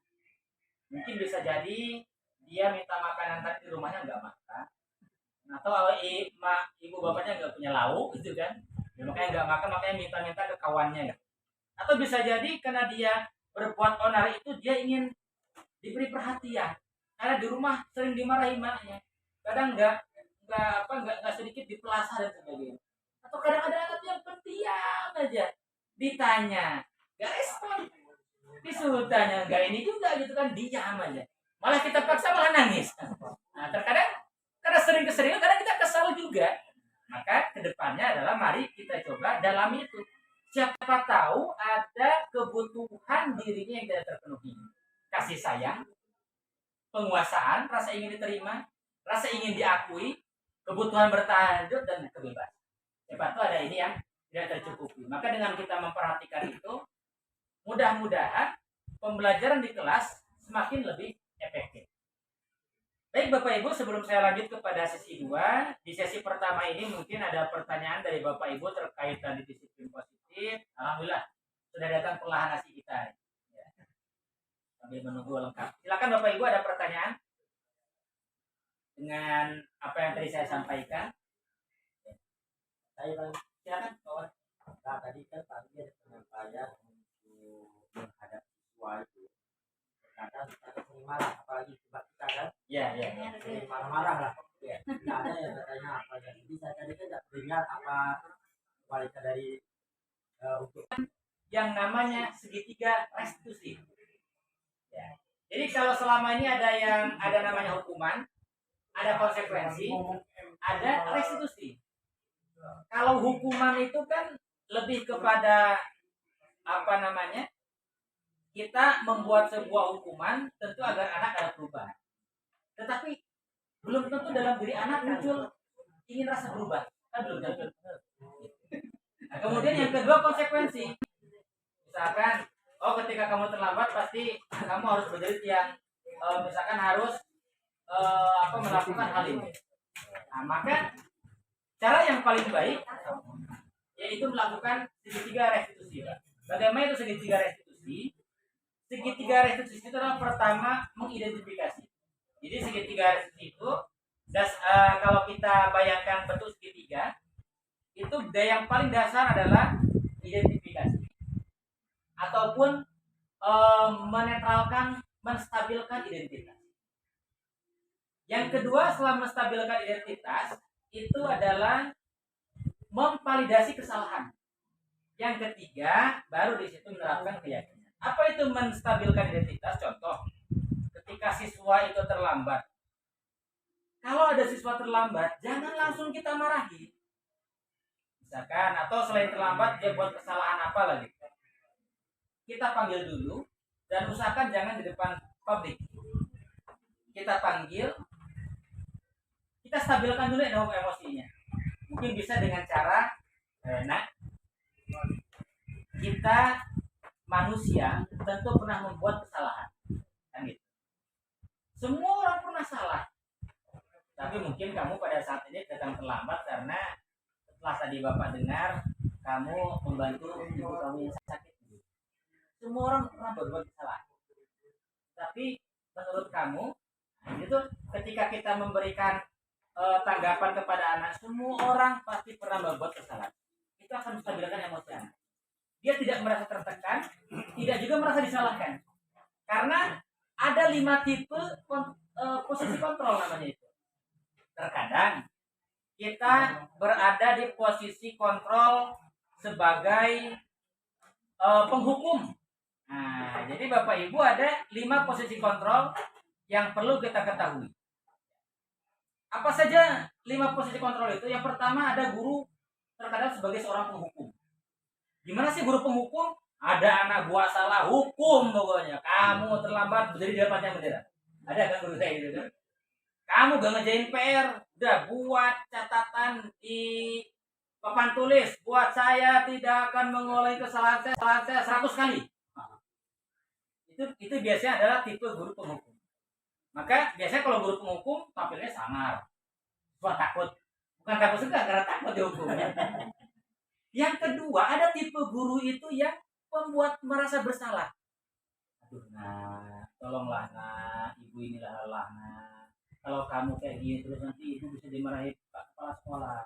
Mungkin bisa jadi dia minta makanan tadi di rumahnya nggak makan, atau ibu bapaknya nggak punya lauk gitu kan, ya, makanya nggak makan, makanya minta ke kawannya ya. Atau bisa jadi karena dia berbuat onar itu dia ingin diberi perhatian, karena di rumah sering dimarahi maknya, kadang nggak sedikit dipelasah dan sebagainya. Atau kadang ada anak yang pendiam aja, ditanya nggak respon, disuruh tanya nggak ini juga gitu kan, diam aja, malah kita paksa malah nangis. Nah terkadang karena sering keseringan kadang kita kesal juga. Maka maka kedepannya adalah mari kita coba dalami itu. Siapa tahu ada kebutuhan dirinya yang tidak terpenuhi. Kasih sayang, penguasaan, rasa ingin diterima, rasa ingin diakui, kebutuhan bertahan hidup, dan kebebasan. Siapa tahu ada ini yang tidak tercukupi. Maka dengan kita memperhatikan itu, mudah-mudahan pembelajaran di kelas semakin lebih efektif. Baik Bapak Ibu, sebelum saya lanjut kepada sesi 2, di sesi pertama ini mungkin ada pertanyaan dari Bapak Ibu terkait tadi disiplin positif. Alhamdulillah, sudah datang perlahan nasi kita. Ya. Sambil menunggu lengkap. Silakan Bapak Ibu, ada pertanyaan dengan apa yang tadi saya sampaikan? Saya bang, Silakan. Bapak. nah, tadi kan ada penyampaian untuk menghadapi siswa itu. Kadang kita sering marah, apalagi sebab kita kan Ya. sering marah-marah lah. Ya. Tidak ada yang katanya apa. Jadi saya tadi kan tidak dengar apa kualitas dari untuk Yang namanya segitiga restitusi. Ya. Jadi kalau selama ini ada namanya hukuman, ada konsekuensi, ada restitusi. Kalau hukuman itu kan lebih kepada apa namanya? Kita membuat sebuah hukuman tentu agar anak ada perubahan. Tetapi belum tentu dalam diri anak muncul ingin rasa berubah. Kan belum tentu. Nah, kemudian yang kedua konsekuensi. Misalkan, ketika kamu terlambat pasti kamu harus berderit yang misalkan harus melakukan hal ini. Nah, maka cara yang paling baik yaitu melakukan segitiga restitusi. Bagaimana itu segitiga restitusi? Segitiga restitusi itu adalah pertama mengidentifikasi. Jadi segitiga restitusi itu kalau kita bayangkan bentuk segitiga, itu yang paling dasar adalah identifikasi ataupun menetralkan, menstabilkan identitas. Yang kedua setelah menstabilkan identitas itu adalah memvalidasi kesalahan. Yang ketiga baru di situ menerapkan keyakinan. Apa itu menstabilkan identitas? Contoh, ketika siswa itu terlambat. Kalau ada siswa terlambat, jangan langsung kita marahi. Misalkan, atau selain terlambat dia buat kesalahan apa lagi. Kita panggil dulu dan usahakan jangan di depan publik. Kita panggil, kita stabilkan dulu emosinya. Mungkin bisa dengan cara, kita manusia tentu pernah membuat kesalahan, kan gitu. Semua orang pernah salah, tapi mungkin kamu pada saat ini datang terlambat karena setelah tadi Bapak dengar kamu membantu ibu kamu yang sakit. Semua orang pernah berbuat kesalahan, tapi menurut kamu, itu ketika kita memberikan tanggapan kepada anak, semua orang pasti pernah berbuat kesalahan. Itu akan menstabilkan emosi anak. Dia tidak merasa tertekan, tidak juga merasa disalahkan. Karena ada 5 tipe posisi kontrol namanya itu. Terkadang kita berada di posisi kontrol sebagai penghukum. Nah, jadi Bapak Ibu ada 5 posisi kontrol yang perlu kita ketahui. Apa saja 5 posisi kontrol itu? Yang pertama ada guru terkadang sebagai seorang penghukum. Gimana sih guru penghukum? Ada anak buah salah, hukum pokoknya. Kamu terlambat berdiri di depannya bendera. Ada kan guru saya gitu kan? Kamu gak ngerjain PR, udah buat catatan di papan tulis. Buat saya tidak akan mengulangi kesalahan saya 100 kali. Itu biasanya adalah tipe guru penghukum. Maka biasanya kalau guru penghukum tampilnya sangar. Buat takut. Bukan takut juga karena takut dihukum. Yang kedua, ada tipe guru itu yang membuat merasa bersalah. Aduh, nah, tolonglah nak, ibu inilah lelah nak. Kalau kamu kayak gini terus nanti ibu bisa dimarahi Pak Kepala Sekolah.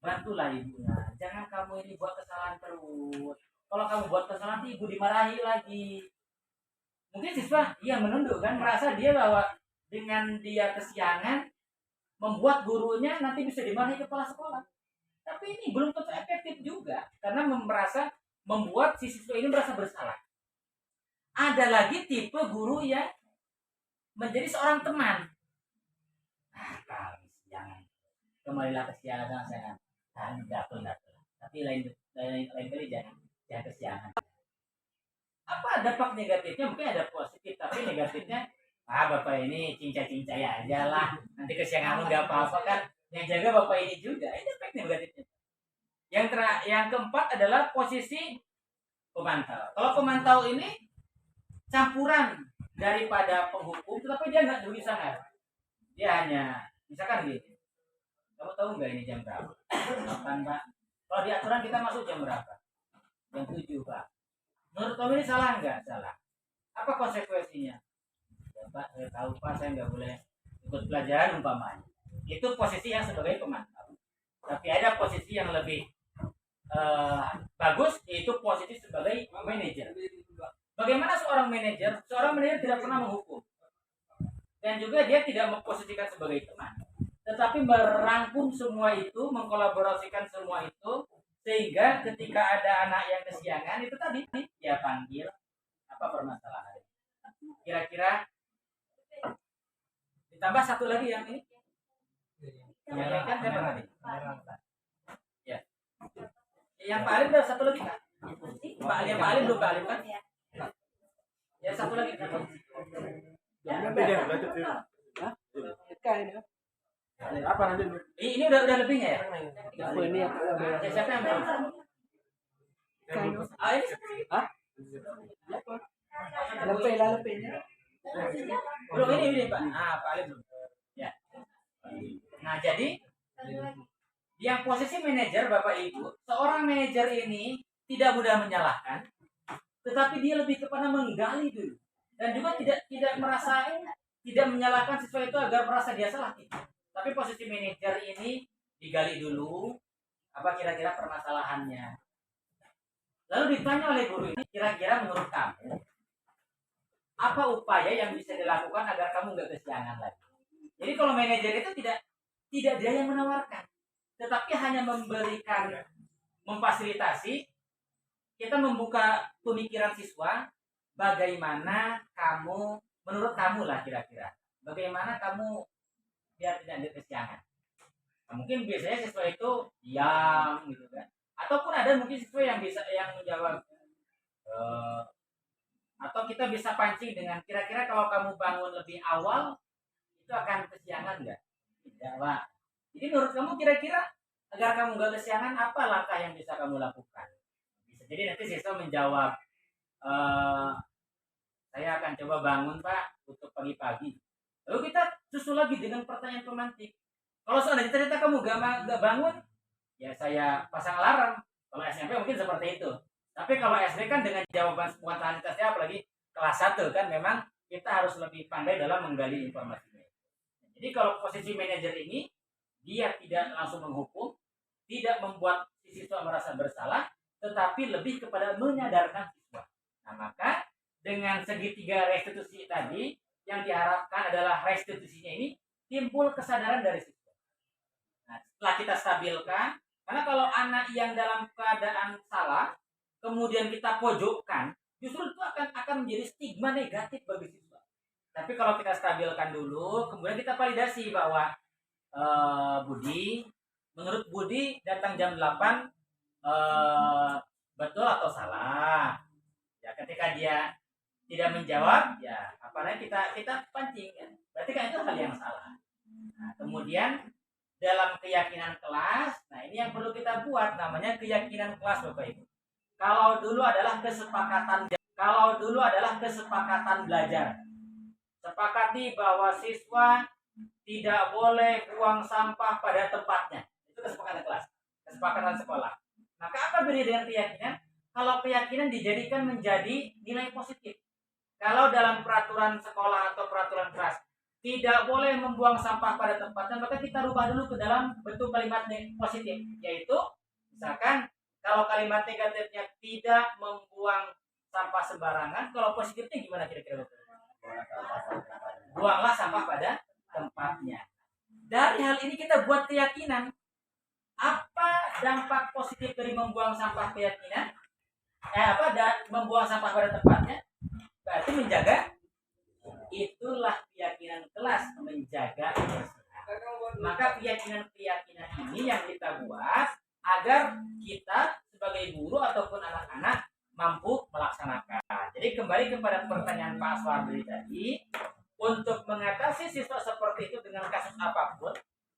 Bantulah ibunya. Jangan kamu ini buat kesalahan terus. Kalau kamu buat kesalahan nanti ibu dimarahi lagi. Mungkin siswa menunduk kan, merasa dia bahwa dengan dia kesiangan membuat gurunya nanti bisa dimarahi kepala sekolah. Tapi ini belum tentu efektif juga karena merasa membuat si siswa ini merasa bersalah. Ada lagi tipe guru yang menjadi seorang teman. Kami jangan kembalilah ke siaran saya. Enggak benar. Tapi lain kali jangan kesiangan. Apa dampak negatifnya? Mungkin ada positif, tapi negatifnya bapak ini cincai aja lah. Nanti kesiangan lu nggak apa-apa kan? Yang jaga bapak ini juga. Itu efek negatifnya. Yang keempat adalah posisi pemantau. Kalau pemantau ini campuran daripada penghukum, tetapi dia nggak dulu sangat. Dia hanya misalkan gini. Kamu tahu nggak ini jam berapa? 8, Pak. Kalau di aturan kita masuk jam berapa? Jam 7, Pak. Menurut kamu ini salah nggak? Salah. Apa konsekuensinya? Ya, Pak, saya tahu Pak, saya nggak boleh ikut pelajaran umpamanya. Itu posisi yang sebagai pemantau. Tapi ada posisi yang lebih bagus, yaitu posisi sebagai manajer. Bagaimana seorang manajer? Seorang manajer tidak pernah menghukum. Dan juga dia tidak memposisikan sebagai teman. Tetapi merangkum semua itu, mengkolaborasikan semua itu, sehingga ketika ada anak yang kesiangan itu tadi dia panggil apa permasalahan. Kira-kira ditambah satu lagi yang ini. Yang kan siapa tadi? Ya. Yang Pak Alim ada satu lagi kan? Yang Pak Alim belum Pak Alim kan? Ya satu lagi kan? Ya. Apa nanti? Ini udah lebihnya ya? Ini ya. Siapa yang belum? Ini Hah? Lebih. belum ini Pak. Pak Alim belum. Ya. Nah, jadi yang posisi manajer Bapak Ibu, seorang manajer ini tidak mudah menyalahkan, tetapi dia lebih kepada menggali dulu dan juga tidak merasa tidak menyalahkan siswa itu agar merasa dia salah. Tapi posisi manajer ini digali dulu apa kira-kira permasalahannya. Lalu ditanya oleh guru ini, kira-kira menurut kamu apa upaya yang bisa dilakukan agar kamu nggak kesiangan lagi. Jadi kalau manajer itu tidak dia yang menawarkan, tetapi hanya memberikan, memfasilitasi, kita membuka pemikiran siswa, bagaimana kamu, menurut kamu lah kira-kira, bagaimana kamu biar tidak ada kesiangan. Nah, mungkin biasanya siswa itu diam gitu kan, ataupun ada mungkin siswa yang bisa yang menjawab, atau kita bisa pancing dengan kira-kira kalau kamu bangun lebih awal itu akan kesiangan nggak? Tidak, Pak. Jadi menurut kamu kira-kira agar kamu nggak kesiangan apa langkah yang bisa kamu lakukan? Bisa jadi nanti siswa menjawab, saya akan coba bangun Pak untuk pagi-pagi. Lalu kita susul lagi dengan pertanyaan pemantik. Kalau seandainya ternyata kamu gak bangun, ya saya pasang alarm. Kalau SMP mungkin seperti itu. Tapi kalau SD kan dengan jawaban spontanitasnya, apalagi kelas 1 kan memang kita harus lebih pandai dalam menggali informasinya. Jadi kalau posisi manajer ini, dia tidak langsung menghukum, tidak membuat si siswa merasa bersalah, tetapi lebih kepada menyadarkan siswa. Nah, maka dengan segitiga restitusi tadi, yang diharapkan adalah restitusinya ini timbul kesadaran dari siswa. Nah, setelah kita stabilkan, karena kalau anak yang dalam keadaan salah, kemudian kita pojokkan, justru itu akan menjadi stigma negatif bagi siswa. Tapi kalau kita stabilkan dulu, kemudian kita validasi bahwa Budi, menurut Budi datang jam 8 betul atau salah. Ya, ketika dia tidak menjawab, ya apalagi kita pancing kan. Berarti kan itu hal yang salah. Nah, kemudian dalam keyakinan kelas, nah ini yang perlu kita buat namanya keyakinan kelas Bapak Ibu. Kalau dulu adalah kesepakatan belajar. Sepakati bahwa siswa tidak boleh buang sampah pada tempatnya. Itu kesepakatan kelas, kesepakatan sekolah. Maka apa beda dengan keyakinan? Kalau keyakinan dijadikan menjadi nilai positif. Kalau dalam peraturan sekolah atau peraturan kelas tidak boleh membuang sampah pada tempatnya, maka kita rubah dulu ke dalam bentuk kalimat positif, yaitu misalkan kalau kalimat negatifnya tidak membuang sampah sembarangan, kalau positifnya gimana kira-kira? Buanglah sampah pada tempatnya. Dari hal ini kita buat keyakinan. Apa dampak positif dari membuang sampah keyakinan? Membuang sampah pada tempatnya? Berarti menjaga, itulah keyakinan kelas, menjaga kebersihan. Maka keyakinan ini yang kita buat agar kita sebagai guru ataupun anak-anak mampu melaksanakan. Jadi kembali kepada pertanyaan Pak Aswardi tadi, untuk mengatasi siswa seperti itu dengan kasus apapun,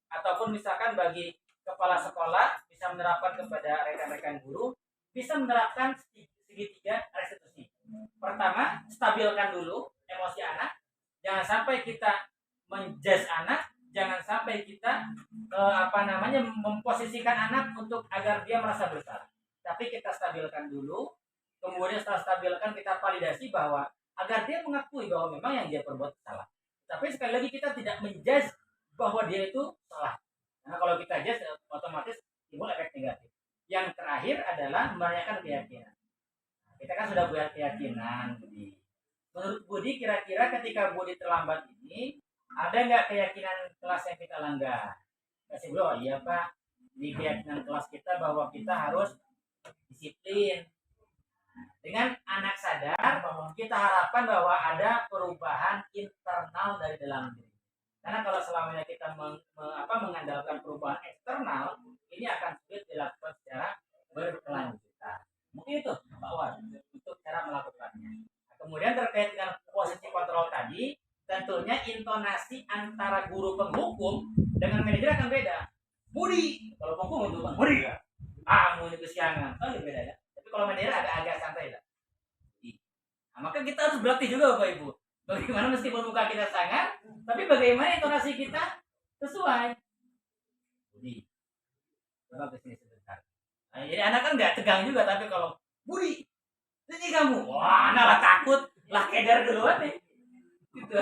ataupun misalkan bagi kepala sekolah bisa menerapkan kepada rekan-rekan guru, bisa menerapkan segitiga restitusi. Pertama, stabilkan dulu emosi anak, jangan sampai kita menjudge anak, jangan sampai kita memposisikan anak untuk agar dia merasa bersalah. Tapi kita stabilkan dulu, kemudian setelah stabilkan kita validasi bahwa agar dia mengakui bahwa memang yang dia perbuat salah. Tapi sekali lagi kita tidak menjudge bahwa dia itu salah. Karena kalau kita judge otomatis timbul efek negatif. Yang terakhir adalah menanyakan keyakinan. Kita kan sudah punya keyakinan, Budi. Menurut Budi, kira-kira ketika Budi terlambat ini, ada nggak keyakinan kelas yang kita langgar? Kasih bro, iya Pak. Di keyakinan kelas kita bahwa kita harus disiplin. Dengan anak sadar, kita harapkan bahwa ada perubahan internal dari dalam diri. Karena kalau selamanya kita mengandalkan perubahan eksternal, ini akan sulit dilakukan secara berkelanjutan. Mungkin itu Pak Wan untuk cara melakukannya. Kemudian terkait dengan posisi kontrol tadi, tentunya intonasi antara guru penghukum dengan manajer akan beda. Budi, kalau penghukum itu kan Budi ya. Kamu ini kesiangan, kan beda ya. Tapi kalau manajer agak santai lah. Nah, maka kita harus berlatih juga Bapak Ibu. Bagaimana meskipun muka kita sangat, tapi bagaimana intonasi kita sesuai. Budi, coba kesini sebentar. Nah, jadi anak kan nggak tegang juga, tapi kalau Budi, ini kamu, wah, anak lah takut, lah keder duluan nih. Gitu.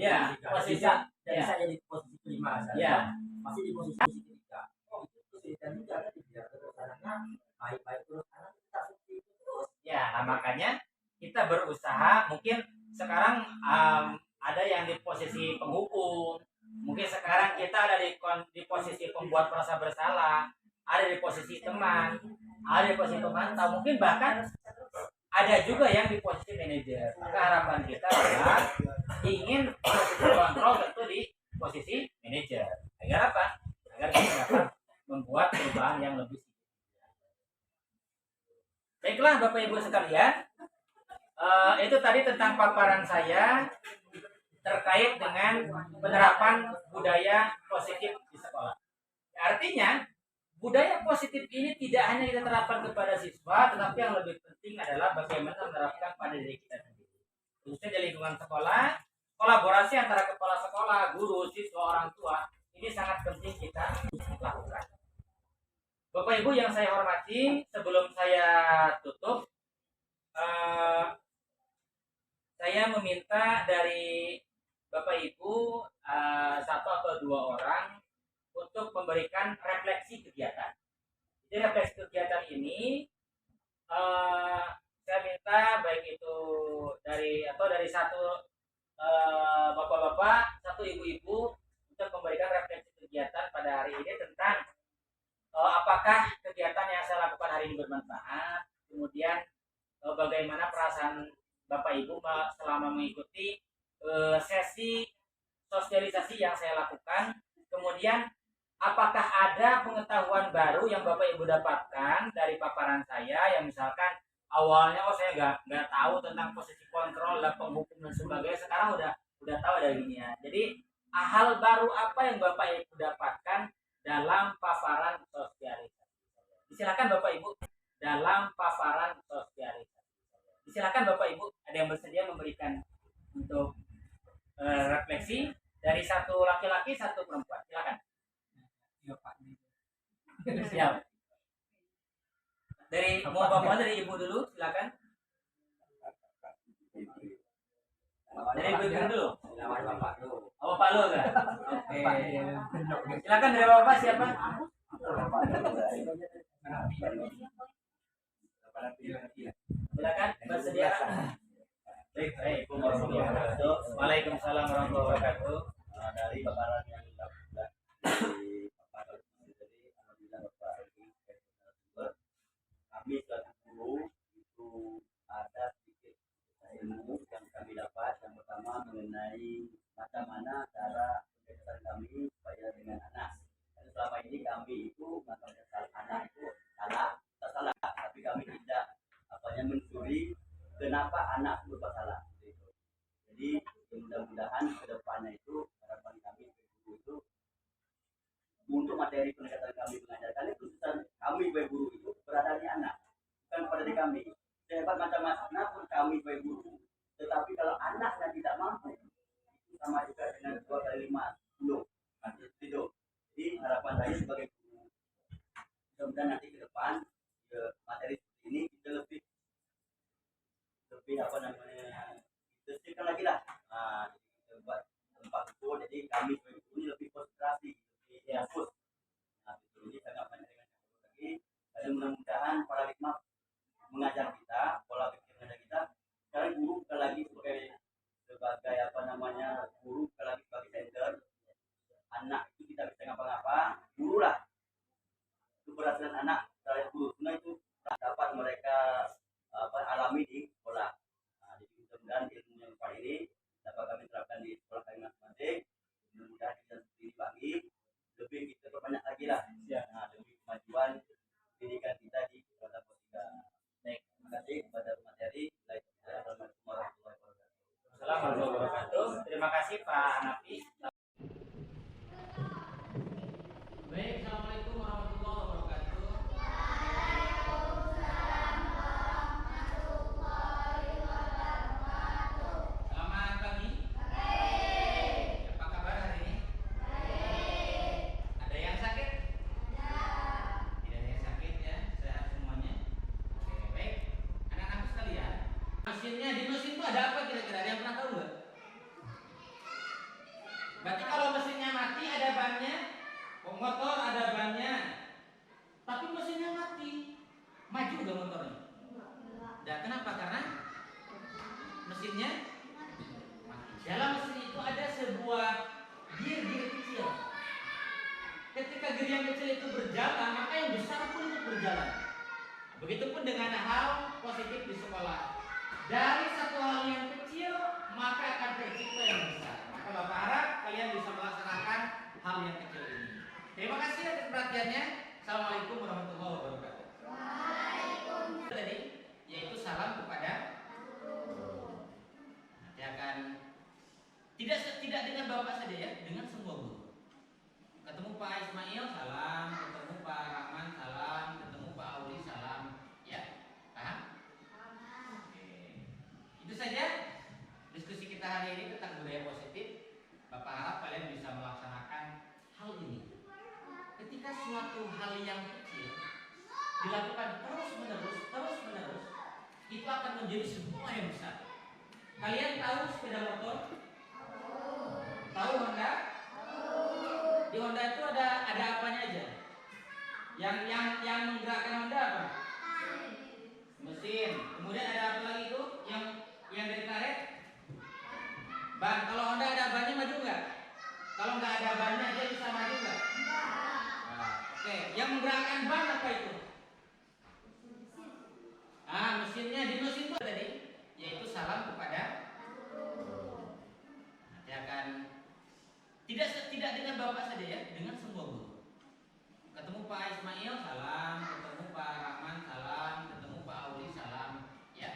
Iya. Ya, posisi bisa jadi posisi kelima saja. Ya. Masih di posisi ketiga. Oh, itu kesulitan juga kan biar terus anaknya baik-baik terus anak kita seperti itu terus. Ya, nah makanya kita berusaha. Mungkin sekarang ada yang di posisi penghukum. Mungkin sekarang kita ada di posisi pembuat merasa bersalah, ada di posisi teman, ada di posisi pemantau, mungkin bahkan ada juga yang di posisi manajer. Maka harapan kita adalah ingin posisi kontrol tentu di posisi manajer. Agar apa? Agar kita dapat membuat perubahan yang lebih signifikan. Baiklah Bapak Ibu sekalian, itu tadi tentang paparan saya terkait dengan penerapan budaya positif di sekolah. Artinya budaya positif ini tidak hanya kita terapkan kepada siswa, tetapi yang lebih penting adalah bagaimana menerapkan pada diri kita sendiri. Khususnya di lingkungan sekolah, kolaborasi antara kepala sekolah, guru, siswa, orang tua, ini sangat penting kita lakukan. Bapak Ibu yang saya hormati, sebelum saya tutup, saya meminta dari Bapak Ibu satu atau dua orang untuk memberikan refleksi kegiatan. Jadi refleksi kegiatan ini saya minta baik itu dari satu bapak-bapak, satu ibu-ibu untuk memberikan refleksi kegiatan pada hari ini tentang apakah kegiatan yang saya lakukan hari ini bermanfaat, kemudian bagaimana perasaan Bapak Ibu selama mengikuti sesi sosialisasi yang saya lakukan, kemudian apakah ada pengetahuan baru yang Bapak Ibu dapatkan dari paparan saya yang misalkan awalnya saya nggak tahu tentang posisi kontrol dan penghukum dan sebagainya, sekarang udah tahu ada gini ya. Jadi hal baru apa yang Bapak Ibu dapatkan dalam paparan sosialisasi? Silakan Bapak Ibu dalam paparan sosialisasi. Silakan Bapak Ibu, ada yang bersedia memberikan untuk refleksi dari satu laki-laki satu perempuan. Silakan. Siap. Dari mau bapak dari ibu dulu, silakan. Dari ibu dulu. Bapak dulu. Oh, Pak Lu kan? Oke. Silakan dari bapak siapa? Silakan bersedia. Baik, Waalaikumsalam warahmatullahi wabarakatuh. Dari paparan yang dilakukan di paparan sendiri, alhamdulillah Bapak kami selaku guru itu ada sedikit ilmu yang kami dapat. Yang pertama mengenai macam mana cara pendekatan kami supaya dengan anak. Dan selama ini kami itu menganggap anak itu salah, tak salah, tapi kami tidak mencuri kenapa anak berbuat salah. Gitu. Jadi mudah-mudahan ke depannya itu harapan kami guru itu untuk materi pendekatan kami mengajarkan itu kami sebagai guru itu berada di anak, bukan pada di kami. Sehebat macam-macamnya pun kami sebagai guru, tetapi kalau anaknya tidak mampu itu sama juga dengan 2 kali 5 10 itu. Jadi harapan saya sebagai guru mudah-mudahan nanti ke depan materi seperti ini kita lebih kita lagi lah. Nah, kita buat tempat itu, jadi kami sebagai guru ini lebih konsentrasi, lebih fokus. Nah, jadi sangat banyak dengan lagi. Dan mudah-mudahan paradigma mengajar kita, pola pikir mengajar kita. Sekarang guru bukan lagi sebagai guru bukan lagi sebagai center. Anak itu kita bisa ngapa-ngapa, guru lah. Itu keberhasilan anak dari guru. Nah itu dapat mereka alami di sekolah. Nah, jadi mudah-mudahan ilmu yang kali ini dapat kami terapkan di sekolah kami masing-masing. Mudah-mudahan kita sendiri bagi lebih kita perbanyak lagi lah. Nah, demi kemajuan pendidikan kita di Kota Potiga. Baik, terima kasih kepada materi. Assalamualaikum warahmatullahi wabarakatuh. Assalamualaikum warahmatullahi wabarakatuh. Terima kasih Pak Hanafi. Baik, assalamualaikum warahmatullahi wabarakatuh. Selamat pagi. Apa kabar hari ini? Ada yang sakit? Tidak ada yang sakit ya, sehat semuanya. Oke, baik. Anak-anak sekalian, mesinnya di mesin itu ada apa kira-kira? Ada yang pernah tahu nggak? Berarti kalau mesinnya mati ada bannya, motor ada bannya, tapi mesinnya mati, maju nggak motornya? Nah, kenapa? Karena mesinnya mati. Dalam mesin itu ada sebuah gear kecil. Ketika gear yang kecil itu berjalan, maka yang besar pun ikut berjalan. Begitupun dengan hal positif di sekolah. Dari satu hal yang kecil, maka akan tercipta yang besar. Maka Bapak harap kalian bisa melaksanakan hal yang kecil ini. Terima kasih atas perhatiannya. Assalamualaikum warahmatullahi wabarakatuh. Waalaikumsalam. Tadi yaitu salam kepada nanti akan tidak dengan Bapak saja ya, dengan semua guru. Ketemu Pak Ismail salam, ketemu Pak Rahman salam, ketemu Pak Auli salam, ya, paham? Oke. Itu saja diskusi kita hari ini tentang budaya positif. Bapak harap kalian bisa melaksanakan hal ini. Ketika suatu hal yang kecil dilakukan terus menerus, itu akan menjadi sebuah yang besar. Kalian tahu sepeda motor? Tahu Honda? Di Honda itu ada apanya aja? Yang menggerakkan Honda apa? Mesin. Kemudian ada apa lagi itu? Yang dari karet? Ban. Kalau Honda ada bannya maju nggak? Kalau nggak ada bannya dia bisa maju nggak? Nah, oke. Yang menggerakkan ban apa itu? Mesinnya di mesin itu tadi, yaitu salam kepada. Nanti akan tidak dengan Bapak saja ya, dengan semua guru. Ketemu Pak Ismail salam, ketemu Pak Rahman salam, ketemu Pak Auli salam, ya,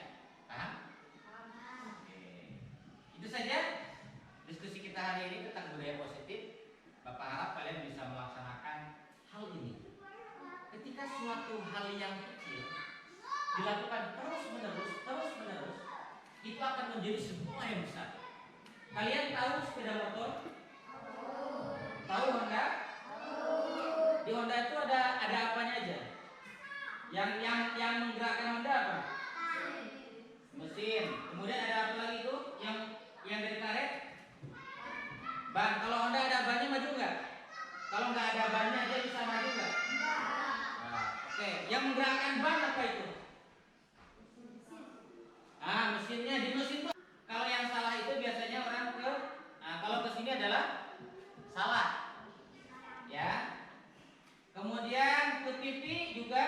paham? Oke. Itu saja diskusi kita hari ini tentang budaya positif. Bapak harap kalian bisa melaksanakan hal ini. Ketika suatu hal yang kecil dilakukan terus menerus, itu akan menjadi sebuah yang besar. Kalian tahu sepeda motor? Tahu Honda? Di Honda itu ada apanya aja? Yang menggerakkan Honda apa? Mesin. Kemudian ada apa lagi itu? Yang dari karet? Ban. Kalau Honda ada bannya maju nggak? Kalau nggak ada bannya dia bisa maju nggak? Nah, oke. Yang menggerakkan ban apa itu? Mesinnya di mesin itu. Kalau yang salah itu biasanya orang kalau ke sini adalah salah. Ya. Kemudian ke TV juga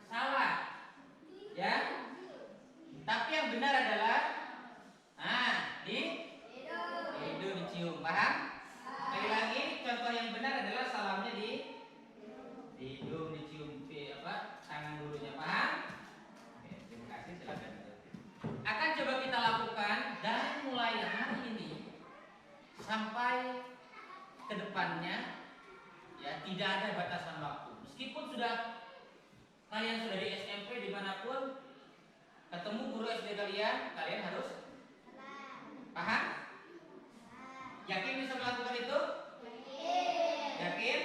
salah. Ya. Tapi yang benar adalah di Paham? Sekali lagi, contoh yang benar adalah salamnya di hidung, dicium tangan gurunya. Paham? Oke, terima kasih, silakan. Akan coba kita lakukan dari mulai hari ini sampai ke depannya, ya, tidak ada batasan waktu. Meskipun kalian sudah di SMP dimanapun, ketemu guru SD kalian harus paham? Yakin bisa melakukan itu? Yakin?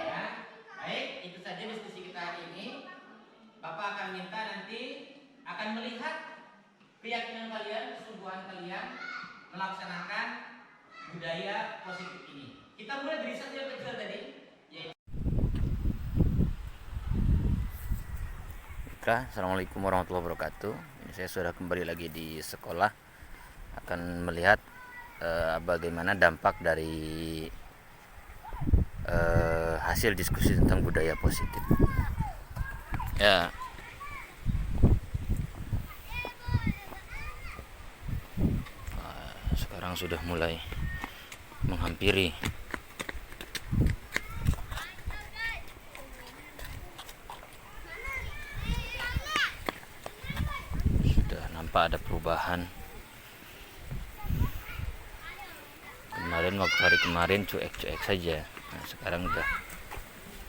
Ya. Baik, itu saja diskusi kita hari ini. Bapak akan minta nanti akan melihat keyakinan kalian, kesungguhan kalian melaksanakan budaya positif ini. Kita mulai dari satu yang kecil tadi, yaitu Assalamualaikum warahmatullahi wabarakatuh. Ini saya sudah kembali lagi di sekolah, akan melihat bagaimana dampak dari hasil diskusi tentang budaya positif. Ya, sekarang sudah mulai menghampiri ada perubahan. Kemarin waktu hari kemarin cuek-cuek saja, nah, sekarang udah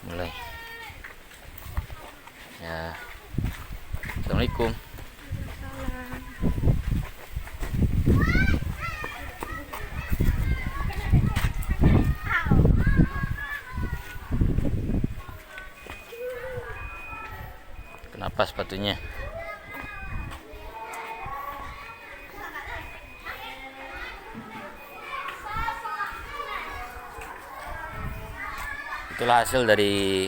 mulai. Ya, assalamualaikum. Kenapa sepatunya? Itulah hasil dari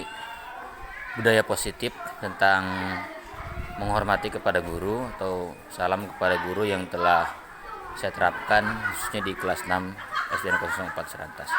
budaya positif tentang menghormati kepada guru atau salam kepada guru yang telah saya terapkan khususnya di kelas 6 SD 04 Serantas.